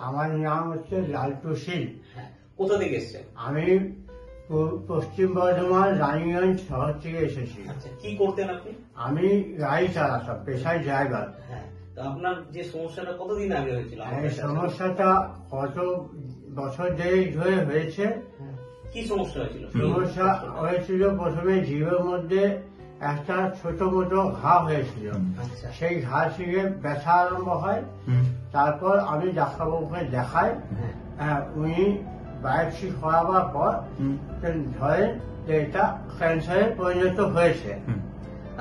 আমার নাম হচ্ছে লালটু শীল। কোথা থেকে এসেছেন? আমি পশ্চিম বর্ধমান রানীগঞ্জ শহর থেকে এসেছি। আচ্ছা, কি করতেন আপনি? আমি গাড়ি চালাতাম, পেশায় ড্রাইভার। হ্যাঁ, তো আপনার যে সমস্যাটা কতদিন আগে হয়েছিল? এই সমস্যাটা কত বছর দেরি ধরে হয়েছে। কি সমস্যা হয়েছিল? সমস্যা হয়েছিল প্রথমে জিভের মধ্যে একটা ছোট মোটো ঘা হয়েছিল। আচ্ছা, সেই ঘা থেকে ব্যথা আরম্ভ হয়। তারপর আমি ডাক্তারবাবুকে দেখাই। উনি বায়োপসি করাবার পর ধরেন যে এটা ক্যান্সারে পরিণত হয়েছে।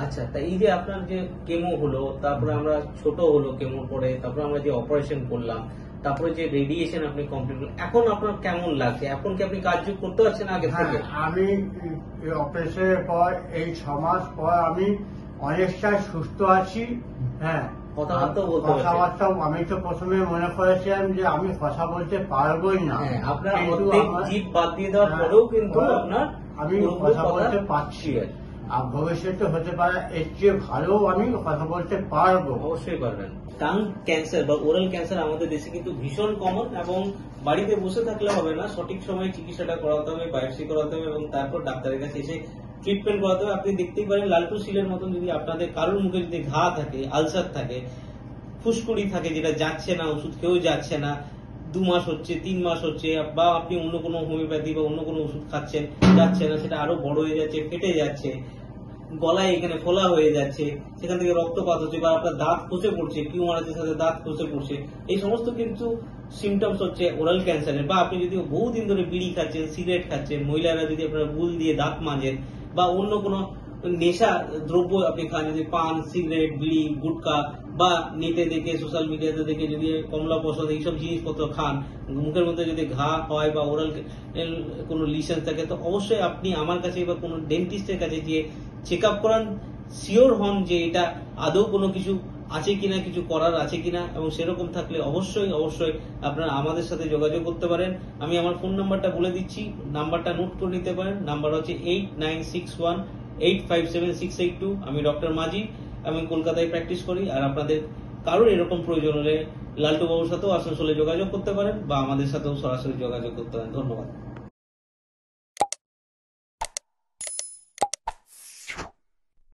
আচ্ছা, তা এই যে আপনার যে কেমো হলো, তারপরে আমরা ছোট হলো কেমোর পরে, তারপরে আমরা যে অপারেশন করলাম, তারপরে যে রেডিয়েশন আপনি কমপ্লিট করলেন, এখন আপনার কেমন লাগছে? এখন কি আপনি কাজযোগ করতে পারছেন আগে থেকে? আমি অপারেশনের পর এই 6 মাস পর আমি অনেকটা সুস্থ আছি। হ্যাঁ, কথাবার্তাও আমি তো প্রথমে মনে করেছিলাম যে আমি কথা বলতে পারবোই না। আপনার অর্ধেক জিভ বাদ দিয়ে দেওয়ার পরেও কিন্তু আপনার আমি কথা বলতে পারছি। আর ভবিষ্যতে হতে পারে এর চেয়ে ভালো আমি কথা বলতে পারবো। অবশ্যই পারবেন। টাং ক্যান্সার বা ওরাল ক্যান্সার আমাদের দেশে কিন্তু ভীষণ কমন, এবং বাড়িতে বসে থাকলে হবে না, সঠিক সময়ে চিকিৎসাটা করাতে হবে, বায়োপসি করাতে হবে, এবং তারপর ডাক্তারের কাছে এসে ট্রিটমেন্ট করাতে হবে। আপনি দেখতেই পারেন লালটু শীলের মতন যদি আপনাদের কারোর মুখে যদি ঘা থাকে, আলসার থাকে, ফুসকুড়ি থাকে যেটা যাচ্ছে না, ওষুধ খেয়েও যাচ্ছে না, 2 মাস হচ্ছে, 3 মাস হচ্ছে, বা আপনি অন্য কোনো হোমিওপ্যাথি বা অন্য কোনো ওষুধ খাচ্ছেন, যাচ্ছে না, সেটা আরো বড় হয়ে যাচ্ছে, ফেটে যাচ্ছে, গলায় এখানে ফোলা হয়ে যাচ্ছে, সেখান থেকে রক্তপাত হচ্ছে, বা আপনার দাঁত খসে পড়ছে, টিউমার আছে সাথে দাঁত খসে পড়ছে, এই সমস্ত কিন্তু সিমটমস হচ্ছে ওরাল ক্যান্সারের। বা আপনি যদি বহুদিন ধরে বিড়ি খাচ্ছেন, সিগারেট খাচ্ছেন, মহিলারা যদি আপনার গুল দিয়ে দাঁত মাজেন, বা অন্য কোনো নেশা দ্রব্য আপনি খান, যদি পান, সিগারেট, বিড়ি, গুটকা, বা নেটে দেখে, সোশ্যাল মিডিয়াতে দেখে যদি কমলা পছন্দ এইসব জিনিসপত্র খান, মুখের মধ্যে যদি ঘা হয় বা ওরাল কোনো লিশন থাকে, তো অবশ্যই আপনি আমার কাছে বা কোনো ডেন্টিস্টের কাছে গিয়ে চেক আপ করান, শিওর হন যে এটা আদৌ কোনো কিছু আছে কিনা, কিছু করার আছে কিনা, এবং সেরকম থাকলে অবশ্যই অবশ্যই আপনারা আমাদের সাথে যোগাযোগ করতে পারেন। আমি আমার ফোন নাম্বারটা বলে দিচ্ছি, নাম্বারটা নোট করে নিতে পারেন। নাম্বার হচ্ছে 8961857682। আমি ডক্টর মাজি, আমি কলকাতায় প্র্যাকটিস করি। আর আপনাদের কারোর এরকম প্রয়োজন হলে লালটু বাবুর সাথেও আসানসোলে যোগাযোগ করতে পারেন, বা আমাদের সাথেও সরাসরি যোগাযোগ করতে পারেন। ধন্যবাদ।